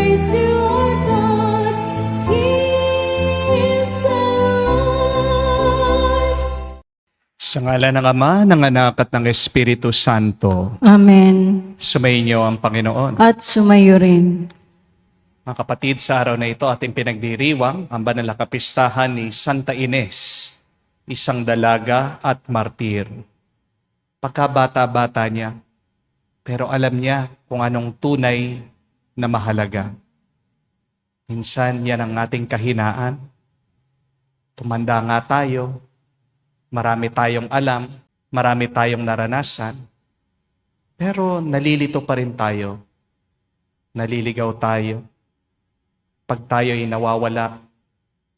praise to our God. He is the Lord. Sa ngalan ng Ama, ng Anak at ng Espiritu Santo, Amen. sumainyo ang Panginoon. At sumayo rin. Mga kapatid, sa araw na ito ating pinagdiriwang ang banal na kapistahan ni Santa Ines, isang dalaga at martir. Pagkabata-bata niya, pero alam niya kung anong tunay na mahalaga. Minsan yan ang ating kahinaan. Tumanda nga tayo, marami tayong alam, marami tayong naranasan, pero nalilito pa rin tayo. Naliligaw tayo. Pag tayo'y nawawala,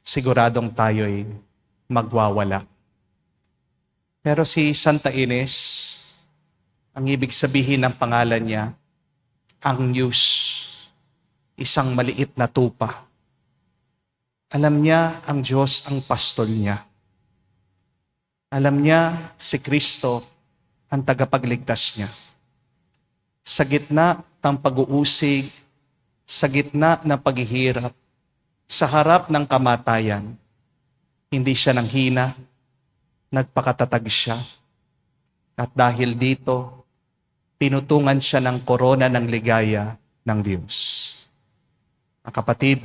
siguradong tayo'y magwawala. Pero si Santa Ines, ang ibig sabihin ng pangalan niya, ang News, isang maliit na tupa. Alam niya ang Diyos ang pastol niya. Alam niya si Kristo ang tagapagligtas niya. Sa gitna ng pag-uusig, sa gitna ng paghihirap, sa harap ng kamatayan, hindi siya nanghina, nagpakatatag siya. At dahil dito, pinutungan siya ng korona ng ligaya ng Diyos. Mga kapatid,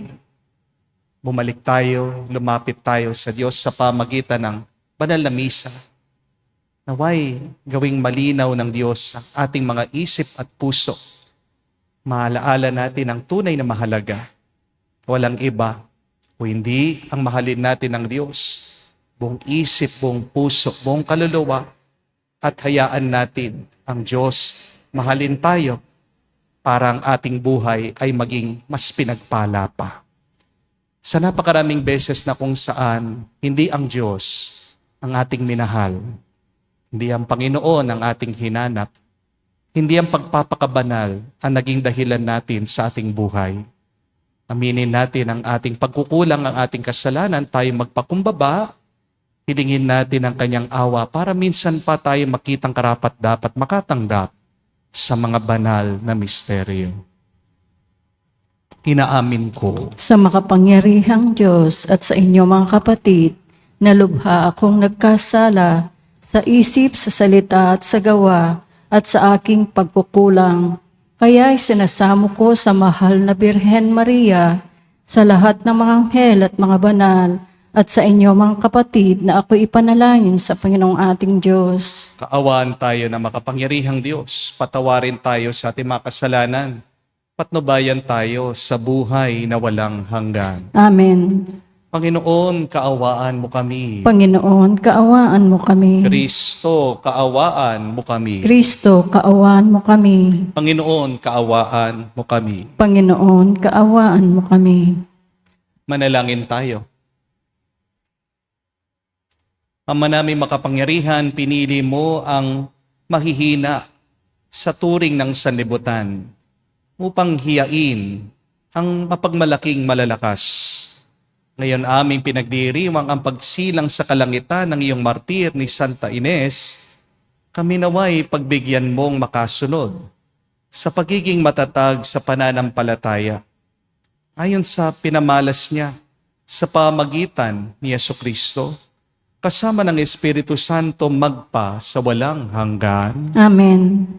bumalik tayo, lumapit tayo sa Diyos sa pamagitan ng banal na misa. Naway gawing malinaw ng Diyos ang ating mga isip at puso. Maalaala natin ang tunay na mahalaga. Walang iba o hindi ang mahalin natin ng Diyos. Buong isip, buong puso, buong kaluluwa, at hayaan natin ang Diyos mahalin tayo para ang ating buhay ay maging mas pinagpala pa. Sa napakaraming beses na kung saan hindi ang Diyos ang ating minahal, hindi ang Panginoon ang ating hinanap, hindi ang pagpapakabanal ang naging dahilan natin sa ating buhay. Aminin natin ang ating pagkukulang, ang ating kasalanan, tayo magpakumbaba, hilingin natin ang kanyang awa para minsan pa tayo makitang karapat-dapat makatanggap sa mga banal na misteryo. Inaamin ko Sa makapangyarihang Diyos at sa inyo mga kapatid, na lubha akong nagkasala sa isip, sa salita at sa gawa at sa aking pagkukulang. Kaya'y sinasamo ko sa mahal na Birhen Maria, sa lahat ng mga anghel at mga banal, at sa inyo mga kapatid na ako ipanalangin sa Panginoong ating Diyos. kaawaan tayo na makapangyarihang Diyos, patawarin tayo sa ating mga kasalanan, patnubayan tayo sa buhay na walang hanggan. Amen. Panginoon, kaawaan mo kami. Panginoon, kaawaan mo kami. Kristo, kaawaan mo kami. Kristo, kaawaan mo kami. Panginoon, kaawaan mo kami. Panginoon, kaawaan mo kami. Manalangin tayo. Ama naming makapangyarihan, pinili mo ang mahihina sa turing ng sanlibutan upang hiyain ang mapagmalaking malalakas. Ngayon aming pinagdiriwang ang pagsilang sa kalangitan ng iyong martir ni Santa Ines, kami naway pagbigyan mong makasunod sa pagiging matatag sa pananampalataya, ayon sa pinamalas niya sa pamagitan ni Jesucristo, kasama ng Espiritu Santo magpa sa walang hanggan. Amen.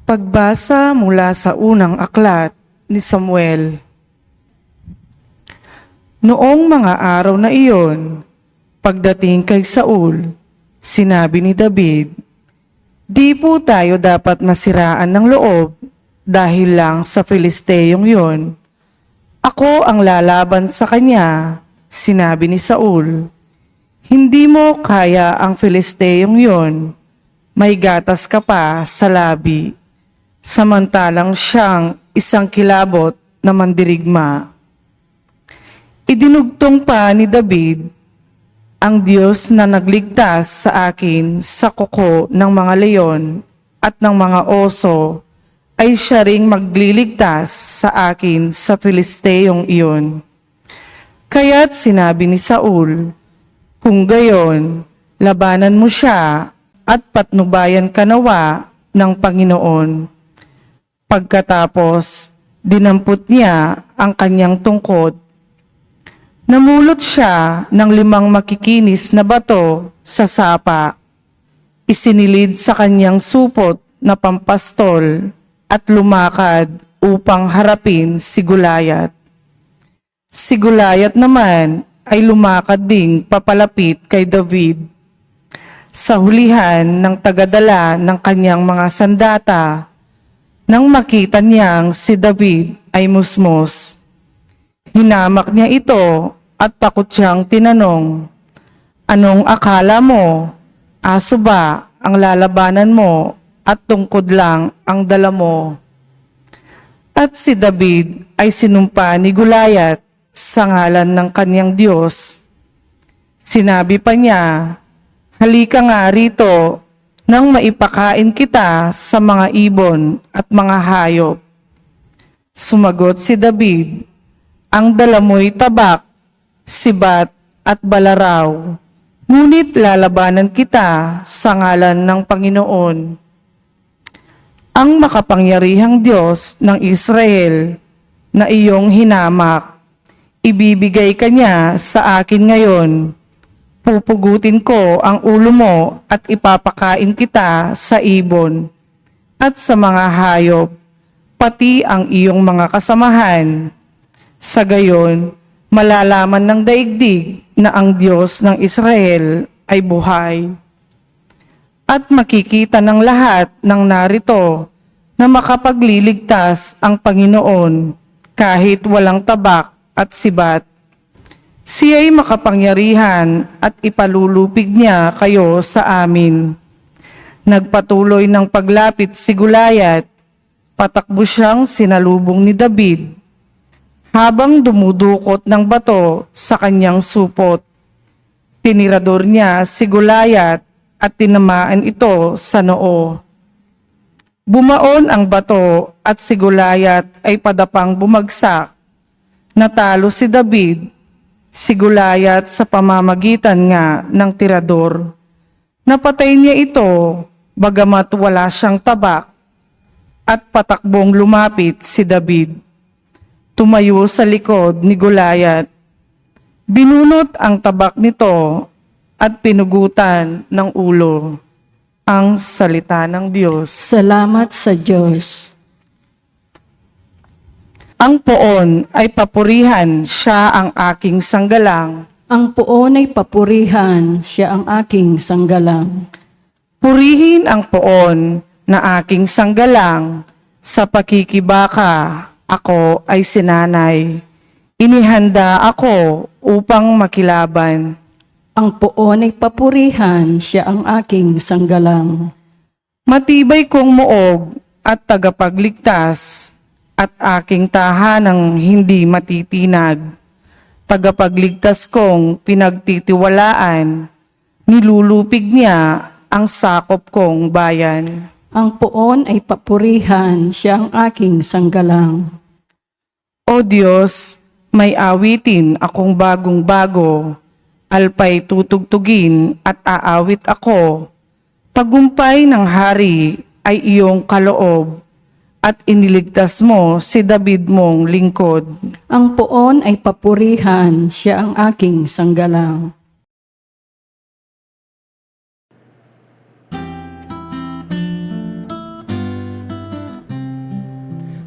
Pagbasa mula sa unang aklat ni Samuel. Noong mga araw na iyon, pagdating kay Saul, sinabi ni David, "Di po tayo dapat masiraan ng loob dahil lang sa Filisteyong yon. Ako ang lalaban sa kanya," sinabi ni Saul. "Hindi mo kaya ang Filisteyong yon, may gatas ka pa sa labi. Samantalang siyang isang kilabot na mandirigma." Idinugtong pa ni David, "Ang Diyos na nagligtas sa akin sa kuko ng mga leon at ng mga oso, ay siya ring magliligtas sa akin sa Filisteyong iyon." Kaya't sinabi ni Saul, Kung gayon, labanan mo siya at patnubayan ka nawa ng Panginoon. Pagkatapos, dinampot niya ang kanyang tungkod. Namulot siya ng 5 makikinis na bato sa sapa. Isinilid sa kanyang supot na pampastol at lumakad upang harapin si Gulayat. Si Gulayat naman ay lumakad ding papalapit kay David. Sa hulihan ng tagadala ng kanyang mga sandata, nang makita niyang si David ay musmos. Hinamak niya ito at takot siyang tinanong, "Anong akala mo? Aso ba ang lalabanan mo at tungkod lang ang dala mo?" At si David ay sinumpa ni Gulayat sa ngalan ng kanyang Diyos. Sinabi pa niya, "Halika nga rito nang maipakain kita sa mga ibon at mga hayop." Sumagot si David, "Ang dala mo'y tabak, sibat at balaraw, ngunit lalabanan kita sa ngalan ng Panginoon, ang makapangyarihang Diyos ng Israel na iyong hinamak. Ibibigay ka niya sa akin ngayon. Pupugutin ko ang ulo mo at ipapakain kita sa ibon at sa mga hayop, pati ang iyong mga kasamahan. Sa gayon, malalaman ng daigdig na ang Diyos ng Israel ay buhay. At makikita ng lahat ng narito na makapagliligtas ang Panginoon kahit walang tabak at sibat. Siya'y makapangyarihan at ipalulupig niya kayo sa amin." Nagpatuloy ng paglapit si Gulayat, patakbo siyang sinalubong ni David, habang dumudukot ng bato sa kanyang supot. Tinirador niya si Gulayat at tinamaan ito sa noo. Bumaon ang bato at si Gulayat ay padapang bumagsak. Natalo si David, si Gulayat sa pamamagitan nga ng tirador. Napatay niya ito, bagamat wala siyang tabak, at patakbong lumapit si David. Tumayo sa likod ni Gulayat. Binunot ang tabak nito at pinugutan ng ulo. Ang salita ng Diyos. Salamat sa Diyos. Ang poon ay papurihan, siya ang aking sanggalang. Ang poon ay papurihan, siya ang aking sanggalang. Purihin ang poon na aking sanggalang, sa pakikibaka ako ay sinanay. Inihanda ako upang makilaban. Ang poon ay papurihan, siya ang aking sanggalang. Matibay kong muog at tagapagligtas, at aking tahanang hindi matitinag. Tagapagligtas kong pinagtitiwalaan, nilulupig niya ang sakop kong bayan. Ang poon ay papurihan, siya ang aking sanggalang. O Diyos, may awitin akong bagong-bago, alpay tutugtugin at aawit ako. Tagumpay ng hari ay iyong kaloob, at iniligtas mo si David mong lingkod. Ang poon ay papurihan, siya ang aking sanggalang.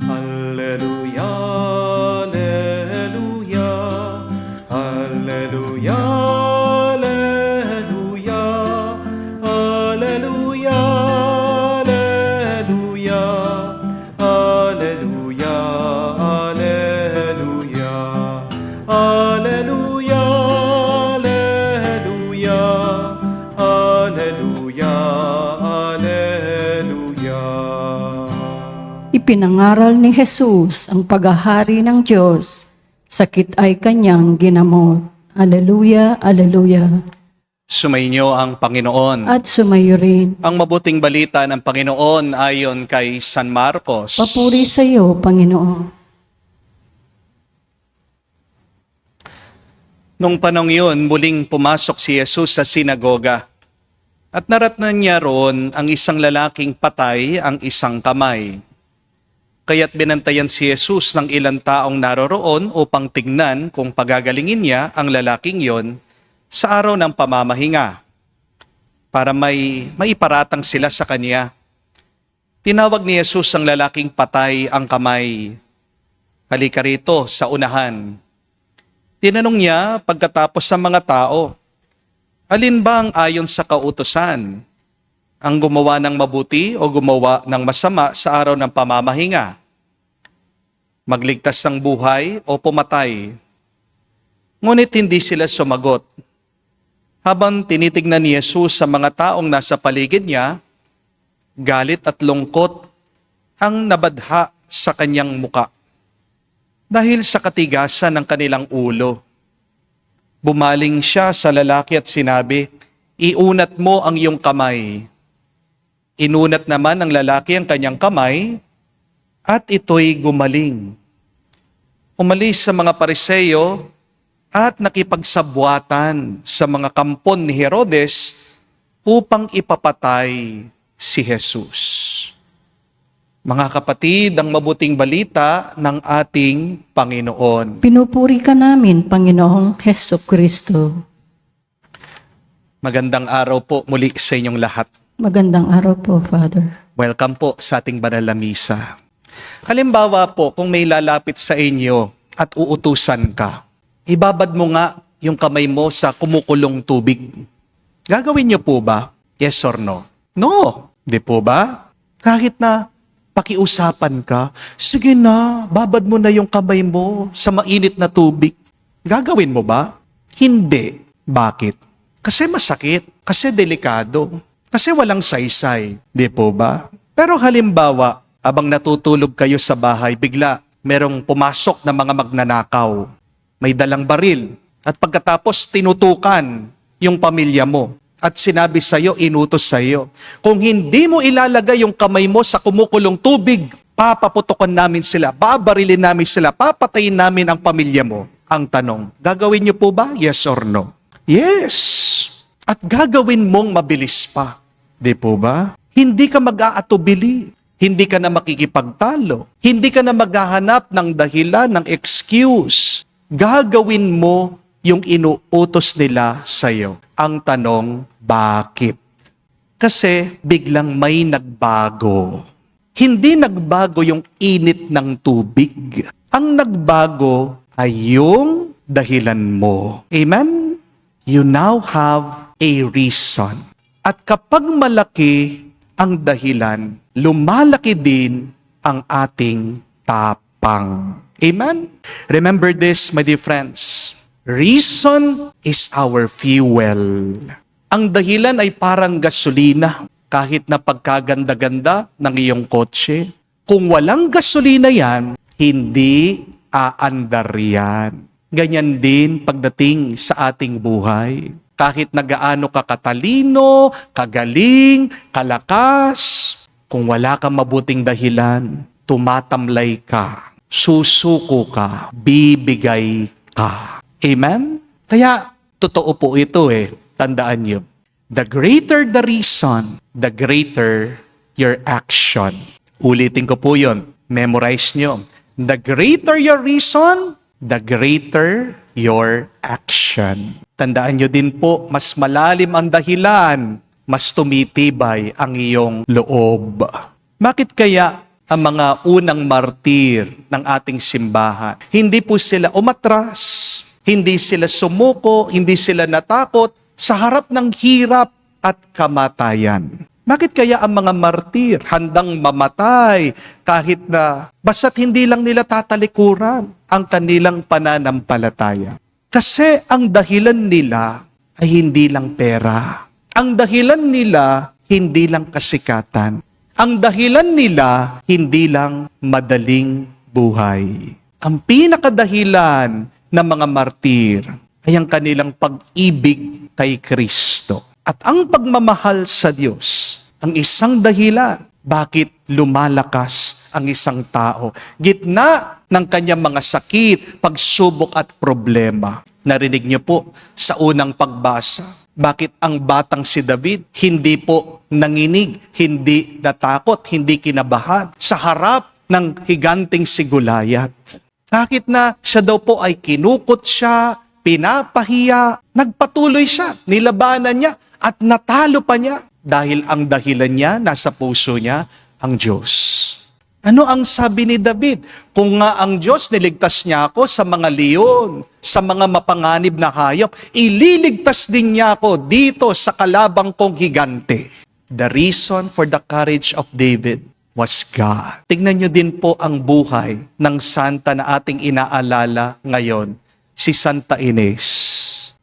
Alleluia, alleluia, alleluia, alleluia, alleluia, alleluia, alleluia, alleluia, alleluia, alleluia, alleluia, alleluia. Ipinangaral ni Jesus ang paghahari ng Diyos, sakit ay kanyang ginamot. Alleluia, alleluia. Sumainyo ang Panginoon. At sumayo rin. Ang mabuting balita ng Panginoon ayon kay San Marcos. Papuri sa iyo, Panginoon. Nung panong yun, muling pumasok si Jesus sa sinagoga. At naratnan niya roon ang isang lalaking patay ang isang kamay. Kaya't binantayan si Jesus ng ilang taong naroroon upang tignan kung pagagalingin niya ang lalaking yon sa araw ng pamamahinga para may maiparatang sila sa kanya. Tinawag ni Jesus ang lalaking patay ang kamay. Halika rito sa unahan. Tinanong niya pagkatapos sa mga tao, alin ba ang ayon sa kautusan? Ang gumawa ng mabuti o gumawa ng masama sa araw ng pamamahinga? Magligtas ng buhay o pumatay? Ngunit hindi sila sumagot. Habang tinitignan ni Jesus sa mga taong nasa paligid niya, galit at lungkot ang nabadha sa kanyang muka dahil sa katigasan ng kanilang ulo. Bumaling siya sa lalaki at sinabi, "Iunat mo ang iyong kamay." Inunat naman ng lalaki ang kanyang kamay at ito'y gumaling. Umalis sa mga Pariseo at nakipagsabwatan sa mga kampon ni Herodes upang ipapatay si Jesus. Mga kapatid, ang mabuting balita ng ating Panginoon. Pinupuri ka namin, Panginoong Hesus Kristo. Magandang araw po muli sa inyong lahat. Magandang araw po, Father. Welcome po sa ating banal na misa. Halimbawa po, kung may lalapit sa inyo at uutusan ka, ibabad mo nga yung kamay mo sa kumukulong tubig. Gagawin niyo po ba? Yes or no? No. Di po ba? Kahit na pakiusapan ka, sige na, babad mo na yung kamay mo sa mainit na tubig. Gagawin mo ba? Hindi. Bakit? Kasi masakit. Kasi delikado. Kasi walang saysay. Di po ba? Pero halimbawa, abang natutulog kayo sa bahay, bigla merong pumasok na mga magnanakaw. May dalang baril. At pagkatapos tinutukan yung pamilya mo. At sinabi sa'yo, inutos sa'yo, kung hindi mo ilalagay yung kamay mo sa kumukulong tubig, papaputokan namin sila, babarilin namin sila, papatayin namin ang pamilya mo. Ang tanong, gagawin niyo po ba? Yes or no? Yes! At gagawin mong mabilis pa. Di po ba? Hindi ka mag-aatubili. Hindi ka na makikipagtalo. Hindi ka na maghahanap ng dahilan, ng excuse. Gagawin mo yung inuutos nila sa'yo. Ang tanong, bakit? Kasi biglang may nagbago. Hindi nagbago yung init ng tubig. Ang nagbago ay yung dahilan mo. Amen? You now have a reason. At kapag malaki ang dahilan, lumalaki din ang ating tapang. Amen? Remember this, my dear friends. Reason is our fuel. Ang dahilan ay parang gasolina. Kahit na pagkaganda-ganda ng iyong kotse, kung walang gasolina yan, hindi aandar yan. Ganyan din pagdating sa ating buhay. Kahit na gaano ka katalino, kagaling, kalakas, kung wala kang mabuting dahilan, tumatamlay ka, susuko ka, bibigay ka. Amen? Kaya, totoo po ito Tandaan niyo. The greater the reason, the greater your action. Ulitin ko po yun. Memorize niyo. The greater your reason, the greater your action. Tandaan niyo din po, mas malalim ang dahilan, mas tumitibay ang iyong loob. Bakit kaya ang mga unang martir ng ating simbahan, hindi po sila umatras, hindi sila sumuko, hindi sila natakot sa harap ng hirap at kamatayan? Bakit kaya ang mga martir handang mamatay kahit na basta't hindi lang nila tatalikuran ang kanilang pananampalataya? Kasi ang dahilan nila ay hindi lang pera. Ang dahilan nila hindi lang kasikatan. Ang dahilan nila hindi lang madaling buhay. Ang pinakadahilan ng mga martir ay ang kanilang pag-ibig kay Kristo. At ang pagmamahal sa Diyos, ang isang dahilan bakit lumalakas ang isang tao. Gitna ng kanyang mga sakit, pagsubok at problema. Narinig niyo po sa unang pagbasa. Bakit ang batang si David hindi po nanginig, hindi natakot, hindi kinabahan sa harap ng higanting si Goliath? Kahit na siya daw po ay kinukot siya, pinapahiya, nagpatuloy siya, nilabanan niya at natalo pa niya dahil ang dahilan niya nasa puso niya ang Diyos. Ano ang sabi ni David? Kung nga ang Diyos niligtas niya ako sa mga leon, sa mga mapanganib na hayop, ililigtas din niya ako dito sa kalabang kong higante. The reason for the courage of David was God. Tingnan niyo din po ang buhay ng santa na ating inaalala ngayon, si Santa Ines.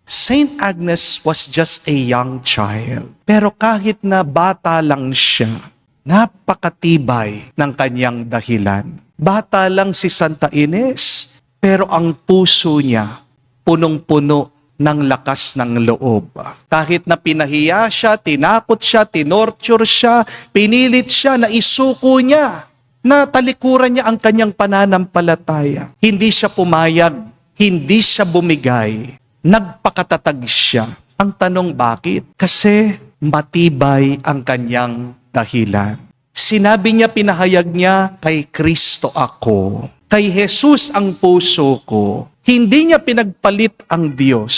Saint Agnes was just a young child. Pero kahit na bata lang siya, napakatibay ng kanyang dahilan. Bata lang si Santa Ines, pero ang puso niya punong-puno ng lakas ng loob. Kahit na pinahiya siya, tinakot siya, tinorture siya, pinilit siya na isuko niya, na talikuran niya ang kanyang pananampalataya. Hindi siya pumayag, hindi siya bumigay, nagpakatatag siya. Ang tanong bakit? Kasi matibay ang kanyang dahilan. Sinabi niya, pinahayag niya, kay Kristo ako. Kay Jesus ang puso ko. Hindi niya pinagpalit ang Diyos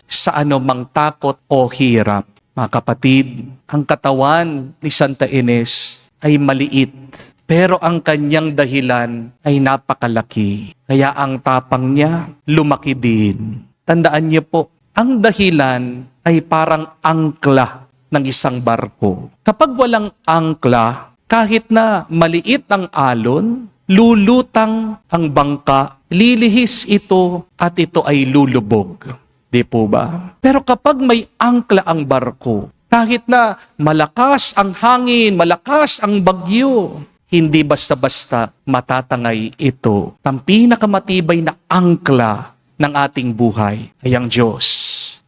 sa anumang takot o hirap. Mga kapatid, ang katawan ni Santa Ines ay maliit, pero ang kanyang dahilan ay napakalaki. Kaya ang tapang niya, lumaki din. Tandaan niyo po, ang dahilan ay parang angkla ng isang barko. Kapag walang angkla, kahit na maliit ang alon, lulutang ang bangka, lilihis ito at ito ay lulubog. Di po ba? Pero kapag may angkla ang barko, kahit na malakas ang hangin, malakas ang bagyo, hindi basta-basta matatangay ito. Ang pinakamatibay na angkla ng ating buhay ay ang Diyos,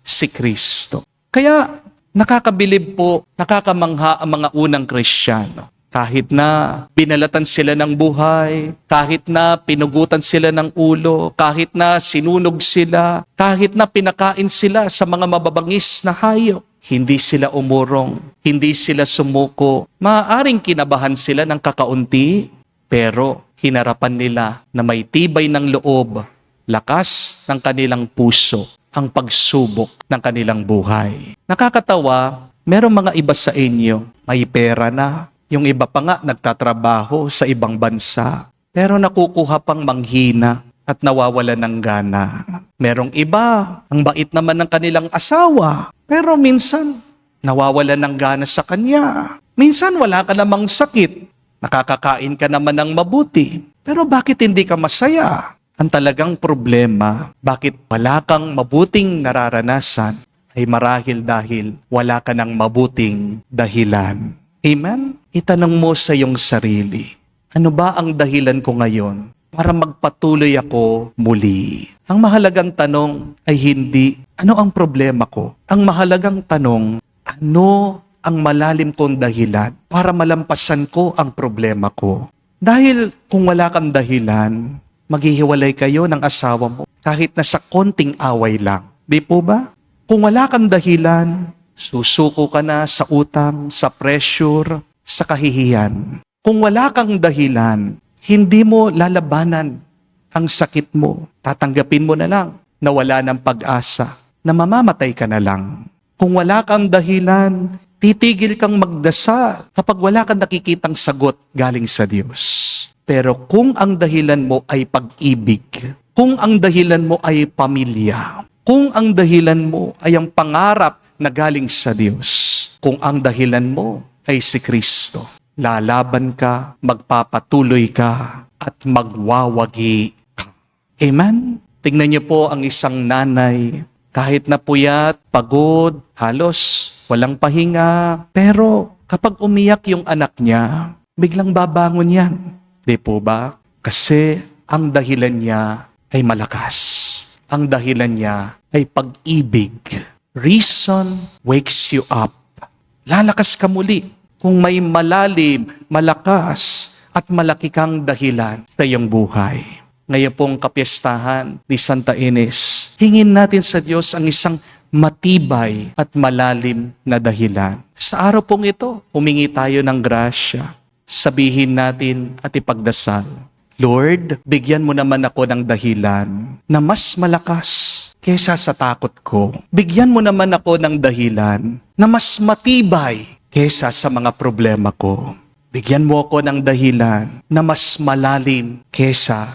si Kristo. Kaya nakakabilib po, nakakamangha ang mga unang Kristiyano. Kahit na binalatan sila ng buhay, kahit na pinugutan sila ng ulo, kahit na sinunog sila, kahit na pinakain sila sa mga mababangis na hayop, hindi sila umurong, hindi sila sumuko. Maaaring kinabahan sila ng kakaunti, pero hinarapan nila na may tibay ng loob, lakas ng kanilang puso, ang pagsubok ng kanilang buhay. Nakakatawa, merong mga iba sa inyo, may pera na, yung iba pa nga nagtatrabaho sa ibang bansa, pero nakukuha pang manghina at nawawala ng gana. Merong iba, ang bait naman ng kanilang asawa, pero minsan nawawala ng gana sa kanya. Minsan wala ka namang sakit, nakakakain ka naman ng mabuti, pero bakit hindi ka masaya? Ang talagang problema, bakit wala kang mabuting nararanasan, ay marahil dahil wala ka ng mabuting dahilan. Amen? Itanong mo sa iyong sarili, ano ba ang dahilan ko ngayon para magpatuloy ako muli? Ang mahalagang tanong ay hindi, ano ang problema ko? Ang mahalagang tanong, ano ang malalim kong dahilan para malampasan ko ang problema ko? Dahil kung wala kang dahilan, maghihiwalay kayo ng asawa mo kahit na sa konting away lang. Di po ba? Kung wala kang dahilan, susuko ka na sa utang, sa pressure, sa kahihiyan. Kung wala kang dahilan, hindi mo lalabanan ang sakit mo. Tatanggapin mo na lang na wala ng pag-asa, na mamamatay ka na lang. Kung wala kang dahilan, titigil kang magdasal kapag wala kang nakikitang sagot galing sa Diyos. Pero kung ang dahilan mo ay pag-ibig, kung ang dahilan mo ay pamilya, kung ang dahilan mo ay ang pangarap na galing sa Diyos, kung ang dahilan mo ay si Kristo, lalaban ka, magpapatuloy ka, at magwawagi ka. Amen? Tingnan niyo po ang isang nanay, kahit na puyat, pagod, halos walang pahinga, pero kapag umiyak yung anak niya, biglang babangon yan. Di po ba? Kasi ang dahilan niya ay malakas. Ang dahilan niya ay pag-ibig. Reason wakes you up. Lalakas ka muli kung may malalim, malakas, at malaki kang dahilan sa iyong buhay. ngayon pong kapistahan ni Santa Ines. Hingin natin sa Diyos ang isang matibay at malalim na dahilan. Sa araw pong ito, humingi tayo ng grasya. Sabihin natin at ipagdasal, Lord, bigyan mo naman ako ng dahilan na mas malakas kesa sa takot ko. Bigyan mo naman ako ng dahilan na mas matibay kesa sa mga problema ko. Bigyan mo ako ng dahilan na mas malalim kesa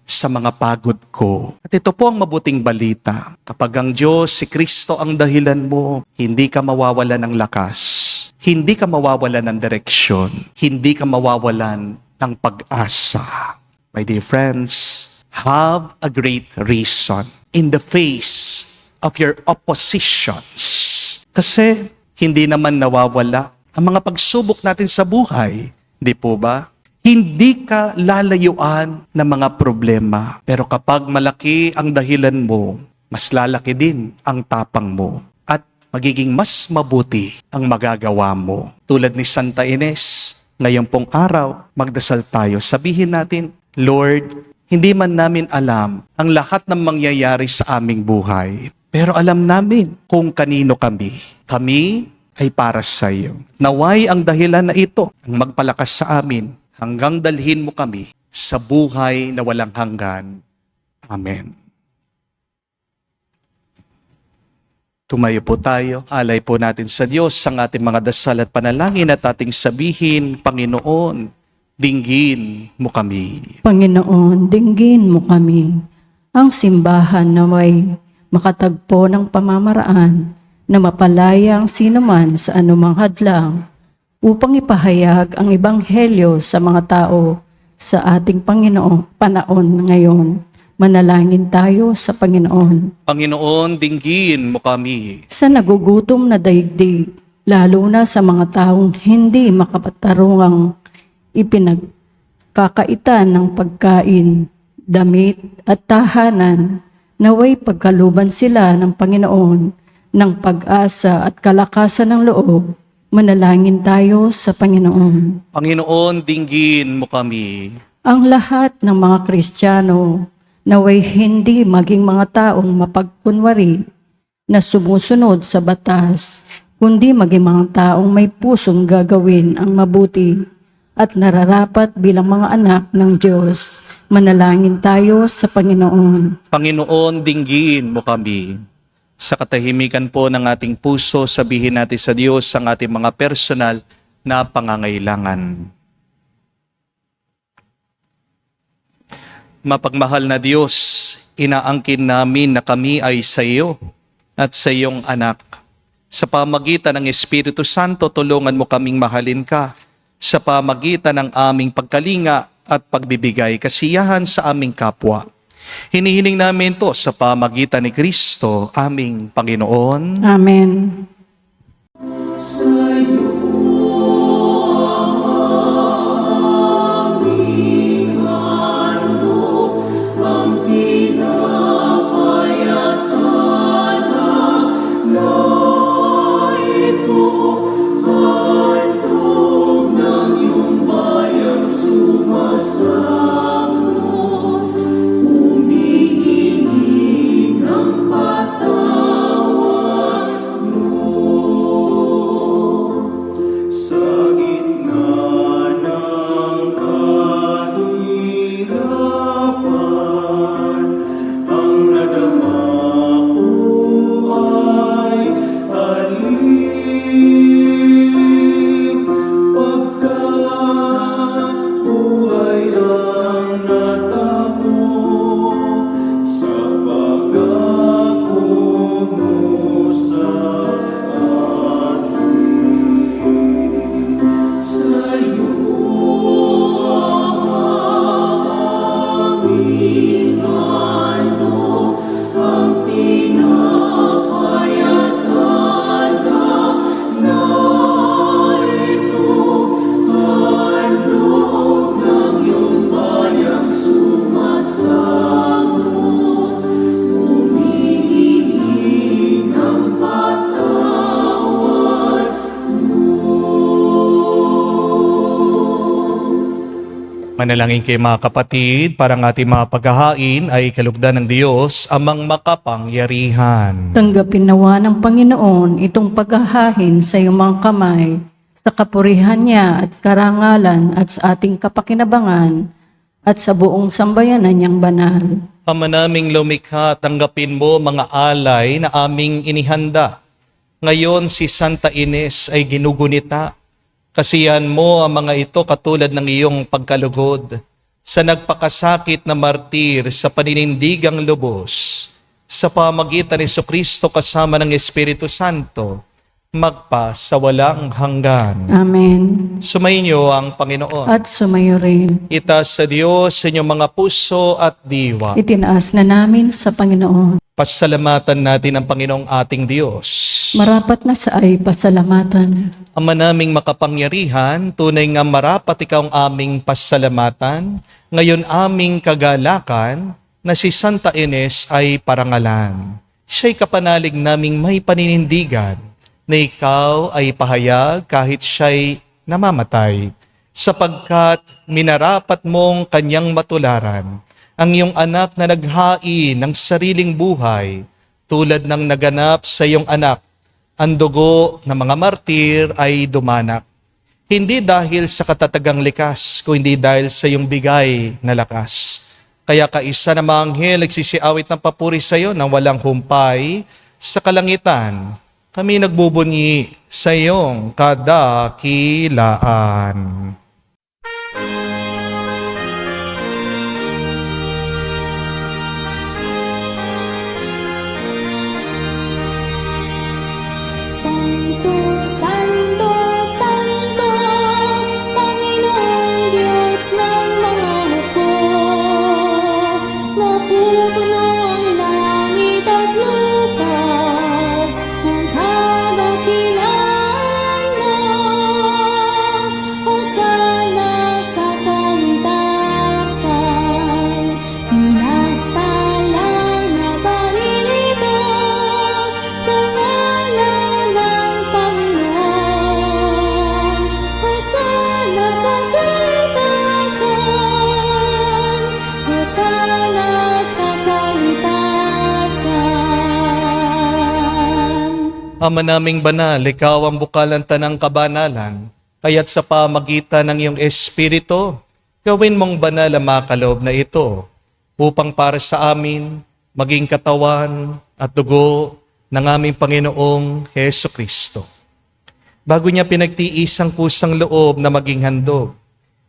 sa mga pagod ko. At ito po ang mabuting balita. Kapag ang Diyos, si Kristo ang dahilan mo, hindi ka mawawala ng lakas. Hindi ka mawawala ng direksyon. Hindi ka mawawalan ng pag-asa. My dear friends, have a great reason in the face of your oppositions. Kasi hindi naman nawawala ang mga pagsubok natin sa buhay. Di po ba? Hindi ka lalayuan ng mga problema. Pero kapag malaki ang dahilan mo, mas lalaki din ang tapang mo. At magiging mas mabuti ang magagawa mo. Tulad ni Santa Ines, ngayong pong araw, magdasal tayo. Sabihin natin, Lord, hindi man namin alam ang lahat ng mangyayari sa aming buhay. Pero alam namin kung kanino kami. Kami ay para sa iyo. Naway ang dahilan na ito ang magpalakas sa amin hanggang dalhin mo kami sa buhay na walang hanggan. Amen. Tumayo po tayo, alay po natin sa Diyos ang ating mga dasal at panalangin at ating sabihin, Panginoon, dinggin mo kami. Panginoon, dinggin mo kami. Ang simbahan na may makatagpo ng pamamaraan na mapalaya ang sinuman sa anumang hadlang upang ipahayag ang ebanghelyo sa mga tao sa ating Panginoong panahon ngayon. Manalangin tayo sa Panginoon. Panginoon, dinggin mo kami. Sa nagugutom na daigdig, lalo na sa mga taong hindi makapatarungang ipinagkakaitan ng pagkain, damit at tahanan, naway pagkaluban sila ng Panginoon ng pag-asa at kalakasan ng loob. Manalangin tayo sa Panginoon. Panginoon, dinggin mo kami. Ang lahat ng mga Kristiyano naway hindi maging mga taong mapagkunwari na sumusunod sa batas, kundi maging mga taong may pusong gagawin ang mabuti at nararapat bilang mga anak ng Diyos. Manalangin tayo sa Panginoon. Panginoon, dinggin mo kami. Sa katahimikan po ng ating puso, sabihin natin sa Diyos ang ating mga personal na pangangailangan. Mapagmahal na Diyos, inaangkin namin na kami ay sa iyo at sa iyong anak. Sa pamagitan ng Espiritu Santo, tulungan mo kaming mahalin ka sa pamagitan ng aming pagkalinga at pagbibigay kasiyahan sa aming kapwa. Hinihiling namin to sa pamagitan ni Kristo, aming Panginoon. Amen. Manalangin kayo mga kapatid, para ang ating mga paghahain ay kalugdan ng Diyos, amang makapangyarihan. Tanggapin nawa ng Panginoon itong paghahain sa iyong mga kamay, sa kapurihan niya at karangalan at sa ating kapakinabangan at sa buong sambayanan niyang banal. Ama naming lumikha, tanggapin mo mga alay na aming inihanda. Ngayon si Santa Ines ay ginugunita. Kasiyahan mo ang mga ito katulad ng iyong pagkalugod sa nagpakasakit na martir sa paninindigang lubos. Sa pamagitan ni Jesucristo kasama ng Espiritu Santo, magpa sa walang hanggan. Amen. Sumainyo ang Panginoon. At sumayo rin. Itaas sa Diyos sa inyong mga puso at diwa. Itinaas na namin sa Panginoon. Pasalamatan natin ang Panginoong ating Diyos. Marapat na sa ay pasalamatan. Ama naming makapangyarihan, tunay nga marapat ikaw ang aming pasalamatan. Ngayon aming kagalakan na si Santa Ines ay parangalan. Siya'y kapanalig naming may paninindigan na ikaw ay pahayag kahit siya'y namamatay, sapagkat minarapat mong kanyang matularan ang iyong anak na naghain ng sariling buhay tulad ng naganap sa iyong anak. Ang dugo ng mga martir ay dumanak. Hindi dahil sa katatagang likas, kundi dahil sa iyong bigay na lakas. Kaya kaisa na mga anghel nagsisiawit ng papuri sa iyo nang walang humpay sa kalangitan. Kami nagbubunyi sa iyong kadakilaan. Santo, Santo, Santo, Panginoong Diyos ng mga hukbo. Napupuno ang langit at lupa ng kadakilaan mo. Hosana sa kaitasan, pinagpalang na paninito sa ngalan ng Panginoon. Hosana sa kaitasan, Hosana sa kaitasan. Ama naming banal, ikaw ang bukalan tanang kabanalan, kaya't sa pamagitan ng iyong Espiritu, gawin mong banal ang mga kaloob na ito, upang para sa amin maging katawan at dugo ng aming Panginoong Heso Kristo. Bago niya pinagtiis ang kusang loob na maging handog,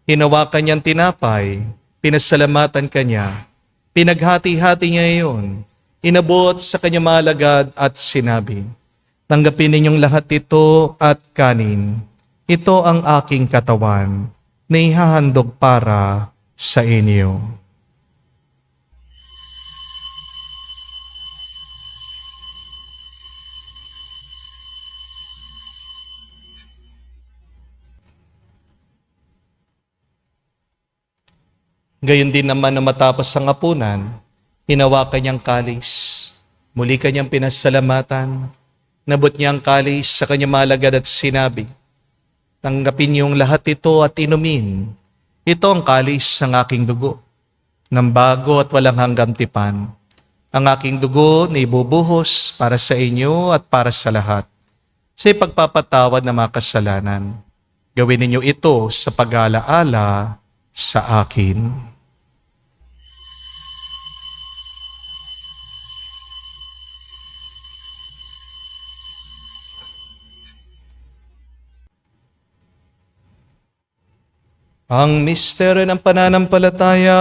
hinawakan niyang tinapay, pinasalamatan kanya, pinaghati-hati niya iyon, inabot sa kanyang mga alagad at sinabi, tanggapin ninyong lahat ito at kanin. Ito ang aking katawan na ihahandog para sa inyo. Gayon din naman na matapos ang hapunan, hinawakan niyang kalis. Muli kanyang pinasalamatan. Nabot niya ang kalis sa kanyang malagad at sinabi, tanggapin niyong lahat ito at inumin. Ito ang kalis ng aking dugo, ng bago at walang hanggang tipan. Ang aking dugo na ibubuhos para sa inyo at para sa lahat, sa ipagpapatawad ng mga kasalanan. Gawin ninyo ito sa pag-alaala sa akin. Ang misteryo ng pananampalataya.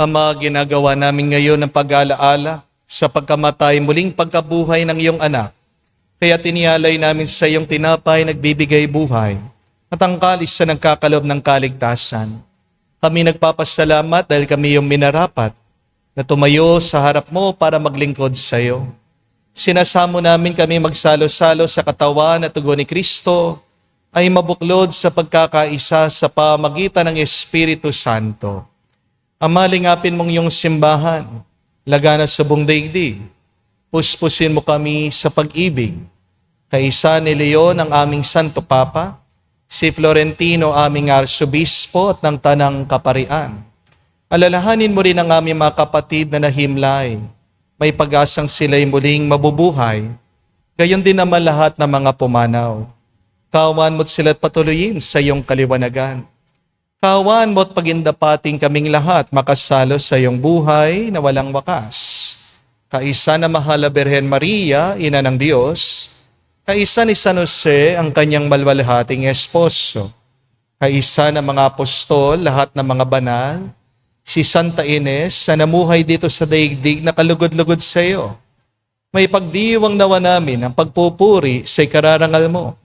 Ama, ginagawa namin ngayon ng pag-alaala sa pagkamatay, muling pagkabuhay ng iyong anak. Kaya tinialay namin sa iyong tinapay, nagbibigay buhay, at ang kalis sa nagkakalob ng kaligtasan. Kami nagpapasalamat dahil kami yung minarapat na tumayo sa harap mo para maglingkod sa iyo. Sinasamo namin kami magsalo-salo sa katawan at tugon ni Kristo ay mabuklod sa pagkakaisa sa pamagitan ng Espiritu Santo. Ama, lingapin mong iyong simbahan, lagana sa buong daigdig. Puspusin mo kami sa pag-ibig. Kaisa ni Leon ang aming Santo Papa, si Florentino aming Arsobispo at ng Tanang Kaparian. Alalahanin mo rin ang aming mga kapatid na nahimlay. May pag-asang sila'y muling mabubuhay. Gayon din naman lahat ng mga pumanaw. Kawan mo't sila't patuloyin sa iyong kaliwanagan. Kawan mo't pagindapating kaming lahat makasalo sa iyong buhay na walang wakas. Kaisa na mahal na Birhen Maria, Ina ng Diyos. Kaisa ni San Jose, ang kanyang malwalhating esposo. Kaisa ng mga apostol, lahat ng mga banal. Si Santa Ines, na namuhay dito sa daigdig na kalugod-lugod sa iyo. May pagdiwang nawa namin ang pagpupuri sa ikararangal mo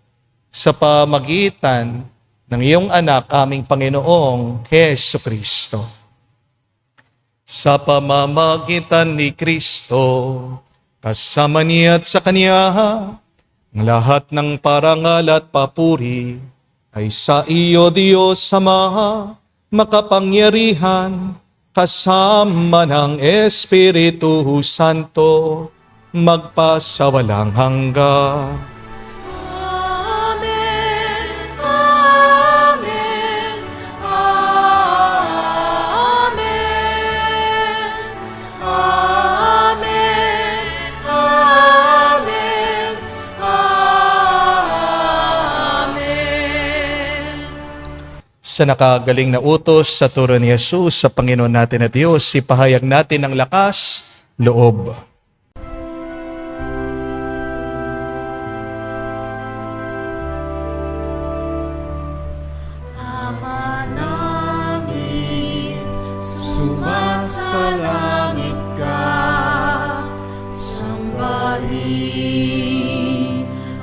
sa pamagitan ng iyong anak, aming Panginoong Hesu Kristo. Sa pamamagitan ni Kristo, kasama niya at sa Kanya, ang lahat ng parangal at papuri ay sa iyo, Diyos Ama, makapangyarihan, kasama ng Espiritu Santo, magpasawalang hanggan. Amen. Amen. Amen. Amen. Amen. Amen. Sa nakagaling na utos sa turo ni Jesus sa Panginoon natin at Diyos, ipahayag natin ang lakas, loob. Ama namin, sumasalangit ka, sambahin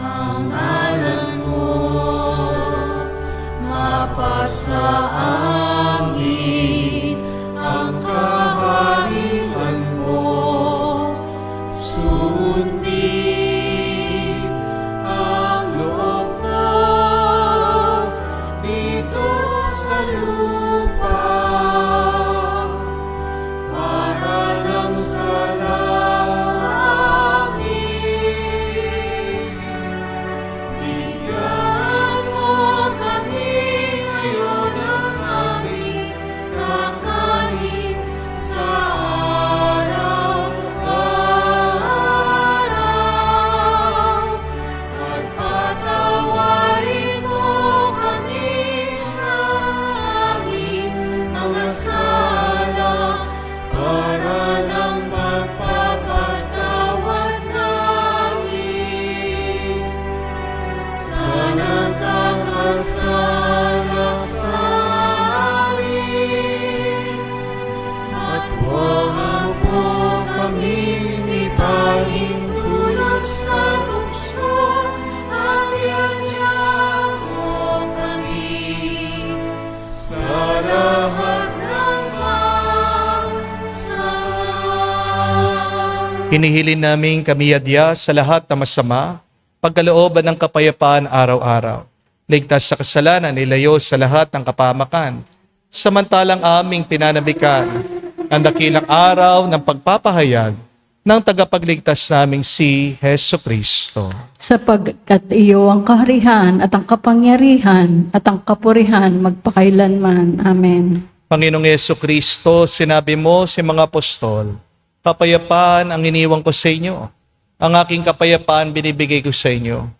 ang ngalan mo, mapasa amin ang kaharian mo, sundin ang loob mo dito sa lupa para lang sa langit. Bigyan mo kami ngayon ng aming kakanin sa araw-araw at patawarin mo kami sa aming mga sala para ng pagpapatawad namin sa nagkakasala sa amin. At huwag mo kami ipahintulot sa tukso at iadya mo kami sa lahat ng masama. Hinihilin namin kami adya sa lahat na masama, pagkalooban ng kapayapaan araw-araw. Ligtas sa kasalanan, ilayo sa lahat ng kapamakan. Samantalang aming pinanabikan ang dakilang araw ng pagpapahayag ng tagapagligtas naming si Hesu Kristo. Sapagkat iyo ang kaharihan at ang kapangyarihan at ang kapurihan magpakailanman. Amen. Panginoong Hesu Kristo, sinabi mo sa mga apostol, kapayapaan ang iniwan ko sa inyo. Ang aking kapayapaan binibigay ko sa inyo.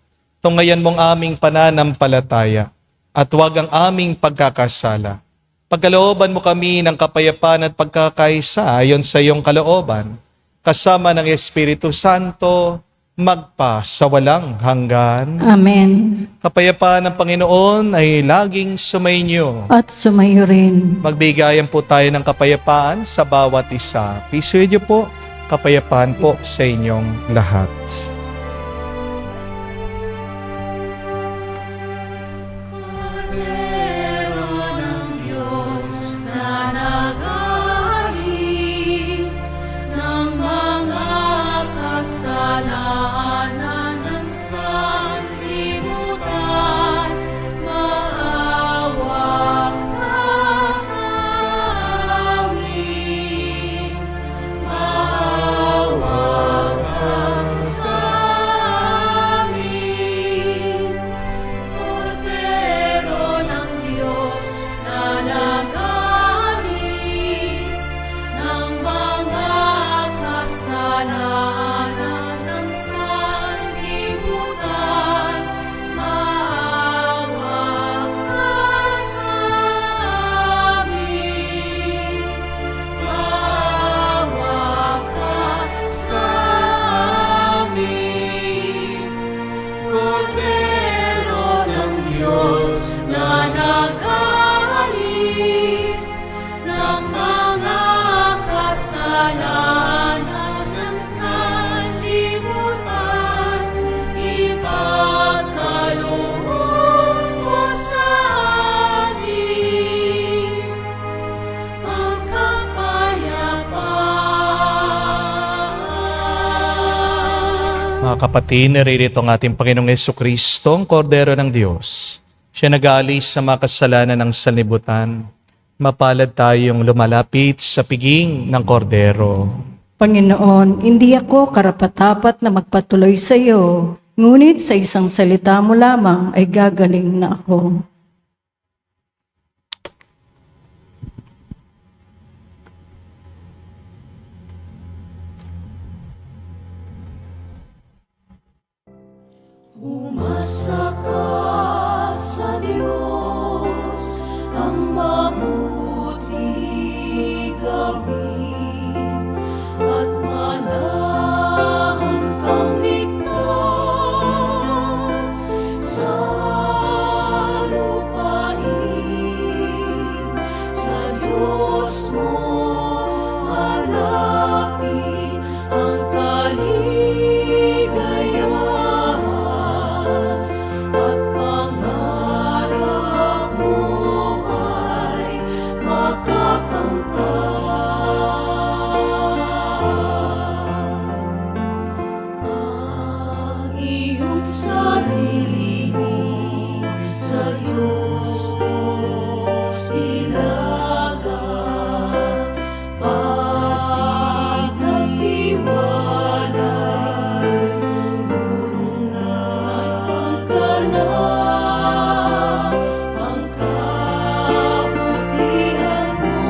Tungayan mong aming pananampalataya at huwag ang aming pagkakasala. Pagkalooban mo kami ng kapayapaan at pagkakaisa ayon sa iyong kalooban, kasama ng Espiritu Santo, magpa sa walang hanggan. Amen. Kapayapaan ng Panginoon ay laging sumainyo. At sumayo rin. Magbigayan po tayo ng kapayapaan sa bawat isa. Peace with you po. Kapayapaan po sa inyong lahat. Cordero ng Diyos na nag-aalis ng mga kasalanan ng sanlibutan, maawa ka sa amin. Maawa ka sa amin. Cordero ng Diyos na nag-aalis ng mga kasalanan ng sanlibutan, maawa ka sa amin. Maawa ka sa amin. Cordero ng Diyos na nag-aalis ng mga kasalanan ng sanlibutan, ipagkaloob mo sa amin ang kapayapaan. Mga kapatid, naririto ang ating Panginoong Jesucristo, ang Kordero ng Diyos. Siya nag-aalis sa mga kasalanan ng sanlibutan. Mapalad tayong lumalapit sa piging ng Kordero. Panginoon, hindi ako karapat-dapat na magpatuloy sa iyo, ngunit sa isang salita mo lamang ay gagaling na ako. Umasa ka sa Diyos, ang mabuti gawin, at manahan kang ligtas sa lupain. Sa Diyos mo hanapin ang kaligayahan, at pangarap mo ay makakamtan. Ang iyong sarili sa Diyos mo ilaga, pag nagtiwalay, tulungan ka na. Ang kabutihan mo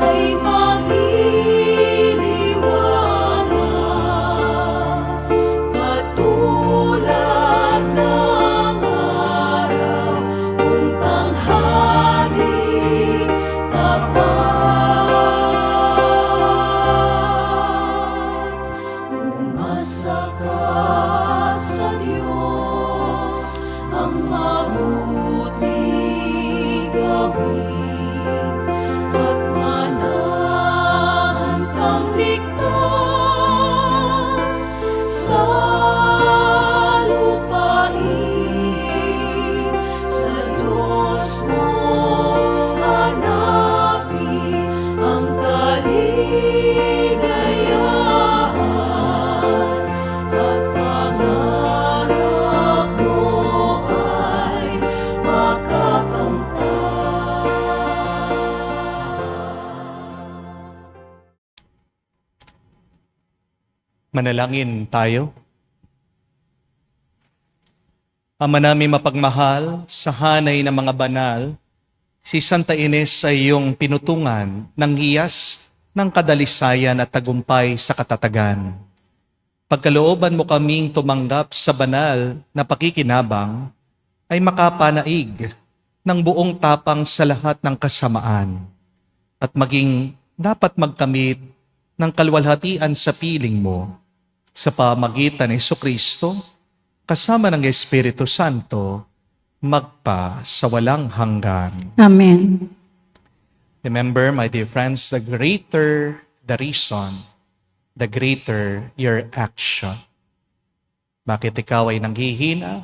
ay magliliwanag, katulad ng araw kung tanghali tapat. Umasa ka sa Diyos, ang mabuti gawin, at manahan kang ligtas sa lupain. Sa Diyos mo hanapin ang kaligayahan, at pangarap mo ay makakamtan. Manalangin tayo. Ama namin mapagmahal, sa hanay ng mga banal, si Santa Ines ay iyong pinutungan ng hiyas ng kadalisayan at tagumpay sa katatagan. Pagkalooban mo kaming tumanggap sa banal na pakikinabang, ay makapanaig ng buong tapang sa lahat ng kasamaan, at maging dapat magkamit ng kalwalhatian sa piling mo, sa pamagitan ni Jesucristo, kasama ng Espiritu Santo, magpa sa walang hanggan. Amen. Remember, my dear friends, the greater the reason, the greater your action. Bakit ikaw ay nanghihina?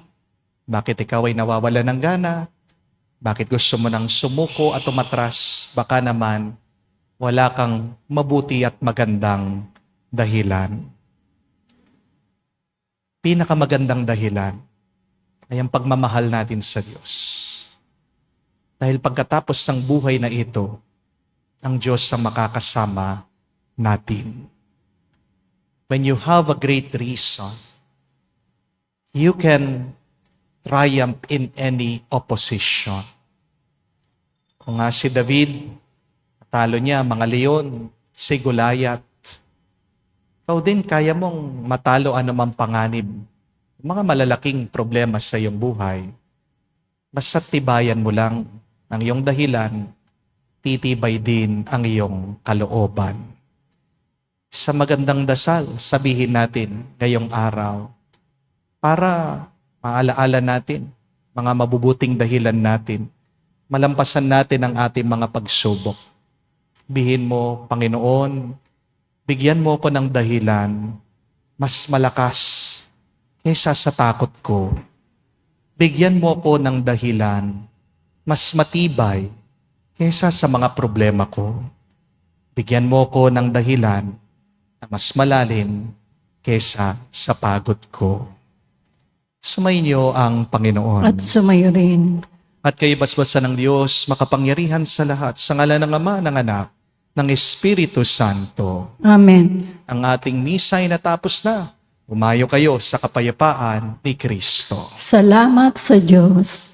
Bakit ikaw ay nawawala ng gana? Bakit gusto mo nang sumuko at umatras? Baka naman wala kang mabuti at magandang dahilan. Pinakamagandang dahilan ay ang pagmamahal natin sa Diyos. Dahil pagkatapos ng buhay na ito, ang Diyos ang makakasama natin. When you have a great reason, you can triumph in any opposition. Kung nga si David, talo niya mga leon, si Goliath, ikaw din kaya mong matalo anumang panganib, mga malalaking problema sa iyong buhay. Basta tibayan mo lang ang iyong dahilan, titibay din ang iyong kalooban. Sa magandang dasal, sabihin natin ngayong araw, para maalaala natin, mga mabubuting dahilan natin, malampasan natin ang ating mga pagsubok. Bihin mo, Panginoon, bigyan mo ko ng dahilan mas malakas kaysa sa takot ko. Bigyan mo ko ng dahilan mas matibay kaysa sa mga problema ko. Bigyan mo ko ng dahilan na mas malalim kaysa sa pagod ko. Sumainyo ang Panginoon. At sumayo rin. At kayo basbasan ng Diyos, makapangyarihan sa lahat, sa ngalan ng Ama, ng Anak, ng Espiritu Santo. Amen. Ang ating misa ay natapos na. Umayo kayo sa kapayapaan ni Kristo. Salamat sa Diyos.